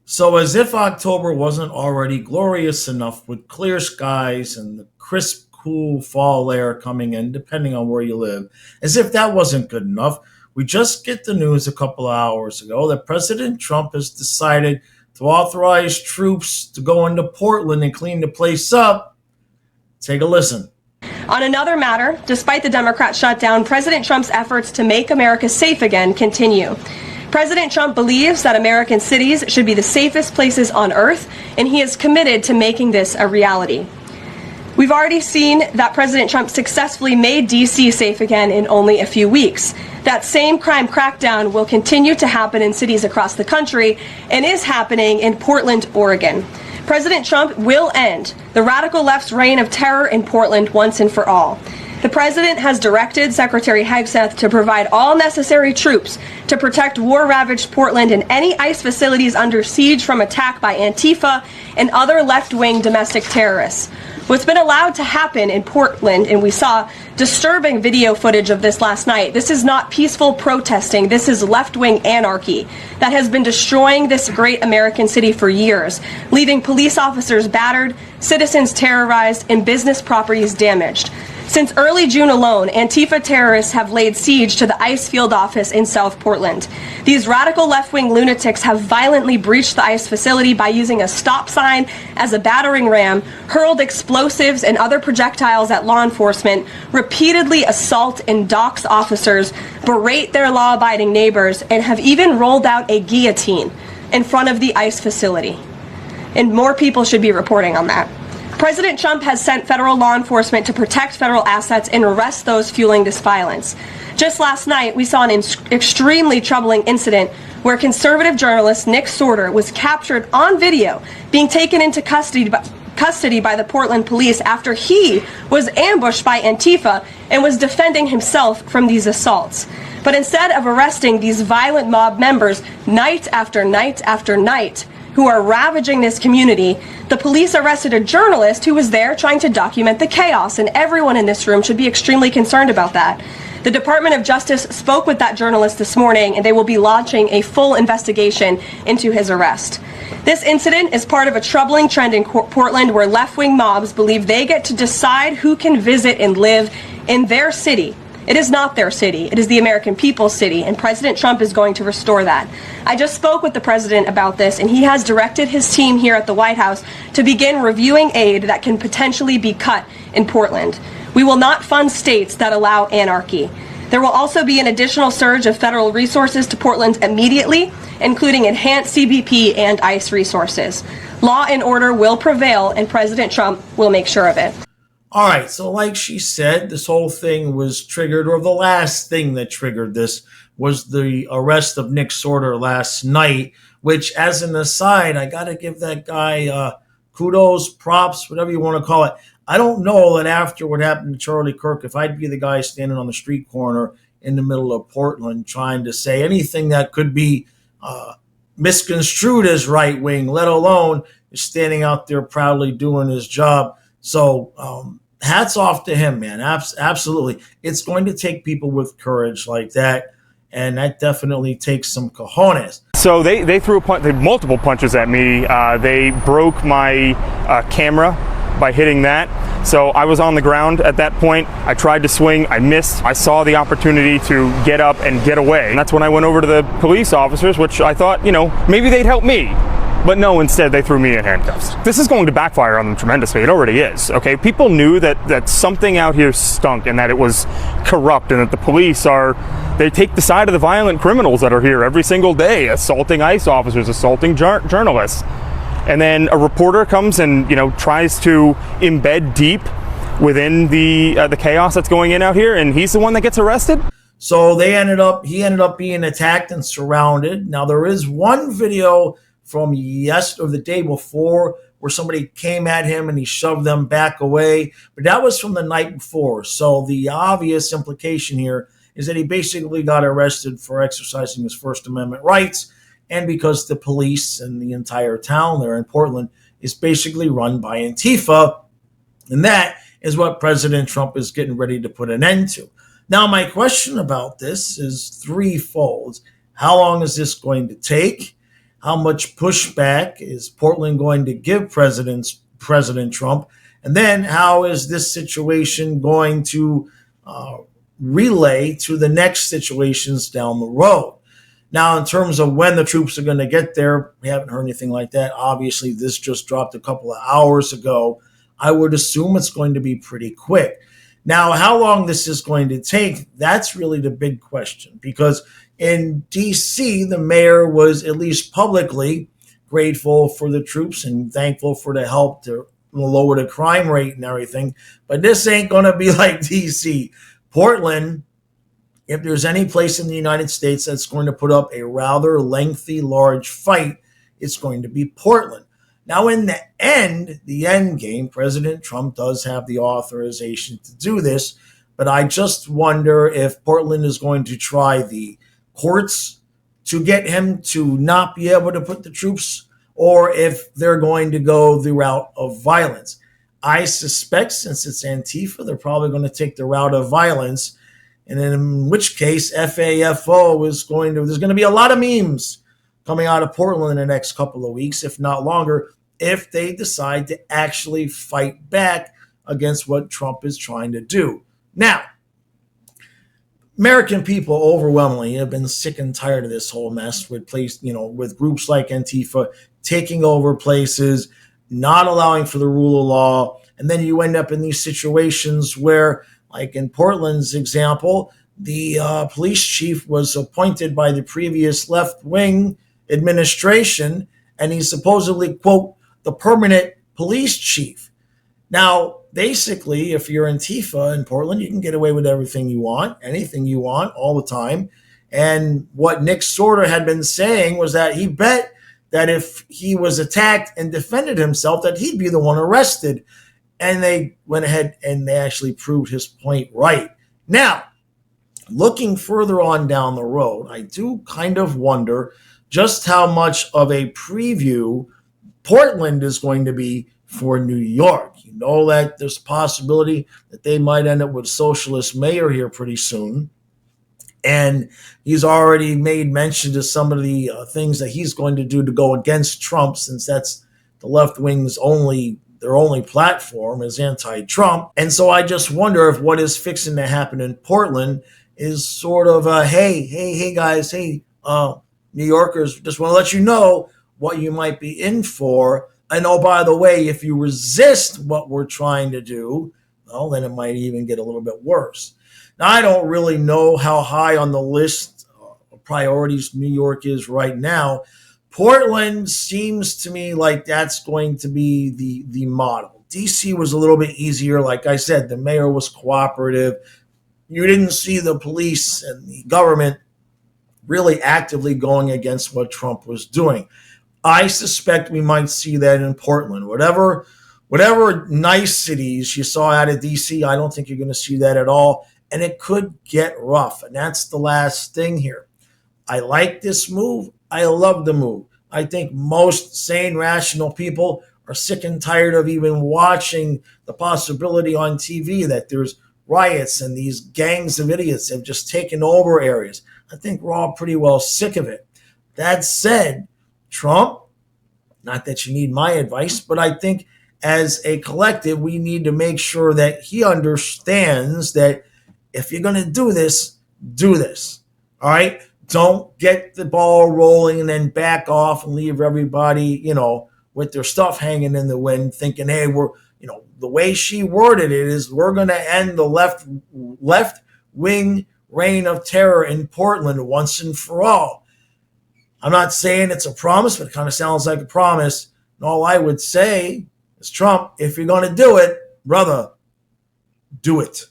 So, as if October wasn't already glorious enough with clear skies and the crisp, cool fall air coming in, depending on where you live, as if that wasn't good enough, we just get the news a couple of hours ago that President Trump has decided to authorize troops to go into Portland and clean the place up. Take a listen. On another matter, despite the Democrat shutdown, President Trump's efforts to make America safe again continue. President Trump believes that American cities should be the safest places on earth, and he is committed to making this a reality. We've already seen that President Trump successfully made D.C. safe again in only a few weeks. That same crime crackdown will continue to happen in cities across the country and is happening in Portland, Oregon. President Trump will end the radical left's reign of terror in Portland once and for all. The president has directed Secretary Hegseth to provide all necessary troops to protect war-ravaged Portland and any ICE facilities under siege from attack by Antifa and other left-wing domestic terrorists. What's been allowed to happen in Portland, and we saw disturbing video footage of this last night, this is not peaceful protesting, this is left-wing anarchy that has been destroying this great American city for years, leaving police officers battered, citizens terrorized, and business properties damaged. Since early June alone, Antifa terrorists have laid siege to the ICE field office in South Portland. These radical left-wing lunatics have violently breached the ICE facility by using a stop sign as a battering ram, hurled explosives and other projectiles at law enforcement, repeatedly assault and dox officers, berate their law-abiding neighbors, and have even rolled out a guillotine in front of the ICE facility. And more people should be reporting on that. President Trump has sent federal law enforcement to protect federal assets and arrest those fueling this violence. Just last night, we saw an extremely troubling incident where conservative journalist Nick Sortor was captured on video being taken into custody by the Portland police after he was ambushed by Antifa and was defending himself from these assaults. But instead of arresting these violent mob members night after night after night, who are ravaging this community, the police arrested a journalist who was there trying to document the chaos, and everyone in this room should be extremely concerned about that. The Department of Justice spoke with that journalist this morning, and they will be launching a full investigation into his arrest. This incident is part of a troubling trend in Portland where left-wing mobs believe they get to decide who can visit and live in their city. It is not their city. It is the American people's city, and President Trump is going to restore that. I just spoke with the president about this, and he has directed his team here at the White House to begin reviewing aid that can potentially be cut in Portland. We will not fund states that allow anarchy. There will also be an additional surge of federal resources to Portland immediately, including enhanced CBP and ICE resources. Law and order will prevail, and President Trump will make sure of it. All right, so like she said, this whole thing was triggered, or the last thing that triggered this was the arrest of Nick Sortor last night, which, as an aside, I got to give that guy kudos, props, whatever you want to call it. I don't know that after what happened to Charlie Kirk, if I'd be the guy standing on the street corner in the middle of Portland trying to say anything that could be misconstrued as right-wing, let alone standing out there proudly doing his job. So hats off to him, man. Absolutely. It's going to take people with courage like that, and that definitely takes some cojones. So they threw multiple punches at me. They broke my camera by hitting that. So I was on the ground at that point. I tried to swing. I missed. I saw the opportunity to get up and get away. And that's when I went over to the police officers, which I thought, maybe they'd help me. But no, instead they threw me in handcuffs. This is going to backfire on them tremendously. It already is, okay? People knew that something out here stunk and that it was corrupt and that the police they take the side of the violent criminals that are here every single day, assaulting ICE officers, assaulting journalists. And then a reporter comes and, tries to embed deep within the chaos that's going in out here, and he's the one that gets arrested? So he ended up being attacked and surrounded. Now, there is one video from the day before where somebody came at him and he shoved them back away. But that was from the night before. So the obvious implication here is that he basically got arrested for exercising his First Amendment rights, and because the police and the entire town there in Portland is basically run by Antifa. And that is what President Trump is getting ready to put an end to. Now, my question about this is threefold. How long is this going to take? How much pushback is Portland going to give President Trump? And then how is this situation going to relay to the next situations down the road? Now, in terms of when the troops are going to get there, we haven't heard anything like that. Obviously, this just dropped a couple of hours ago. I would assume it's going to be pretty quick. Now, how long this is going to take, that's really the big question, because in D.C., the mayor was at least publicly grateful for the troops and thankful for the help to lower the crime rate and everything. But this ain't going to be like D.C. Portland, if there's any place in the United States that's going to put up a rather lengthy, large fight, it's going to be Portland. Now, in the end game, President Trump does have the authorization to do this, but I just wonder if Portland is going to try the courts to get him to not be able to put the troops, or if they're going to go the route of violence. I suspect, since it's Antifa, they're probably going to take the route of violence, and in which case FAFO is there's going to be a lot of memes coming out of Portland in the next couple of weeks, if not longer, if they decide to actually fight back against what Trump is trying to do. Now, American people overwhelmingly have been sick and tired of this whole mess with with groups like Antifa taking over places, not allowing for the rule of law. And then you end up in these situations where, like in Portland's example, the police chief was appointed by the previous left-wing administration, and he's supposedly, quote, the permanent police chief. Now, basically, if you're Antifa in Portland, you can get away with everything you want, anything you want, all the time. And what Nick Sortor had been saying was that he bet that if he was attacked and defended himself, that he'd be the one arrested. And they went ahead and they actually proved his point right. Now, looking further on down the road, I do kind of wonder just how much of a preview Portland is going to be for New York. You know that there's a possibility that they might end up with a socialist mayor here pretty soon. And he's already made mention to some of the things that he's going to do to go against Trump, since that's the left wing's their only platform is anti-Trump. And so I just wonder if what is fixing to happen in Portland is sort of hey guys, New Yorkers, just want to let you know what you might be in for. And oh, by the way, if you resist what we're trying to do, well, then it might even get a little bit worse. Now, I don't really know how high on the list of priorities New York is right now. Portland seems to me like that's going to be the model. DC was a little bit easier. Like I said, the mayor was cooperative. You didn't see the police and the government really actively going against what Trump was doing. I suspect we might see that in Portland. Whatever niceties you saw out of DC, I don't think you're going to see that at all. And it could get rough. And that's the last thing here. I like this move. I love the move. I think most sane, rational people are sick and tired of even watching the possibility on TV that there's riots and these gangs of idiots have just taken over areas. I think we're all pretty well sick of it. That said, Trump, not that you need my advice, but I think as a collective, we need to make sure that he understands that if you're going to do this, all right? Don't get the ball rolling and then back off and leave everybody, with their stuff hanging in the wind, thinking, hey, the way she worded it is we're going to end the left wing reign of terror in Portland once and for all. I'm not saying it's a promise, but it kind of sounds like a promise. And all I would say is, Trump, if you're going to do it, brother, do it.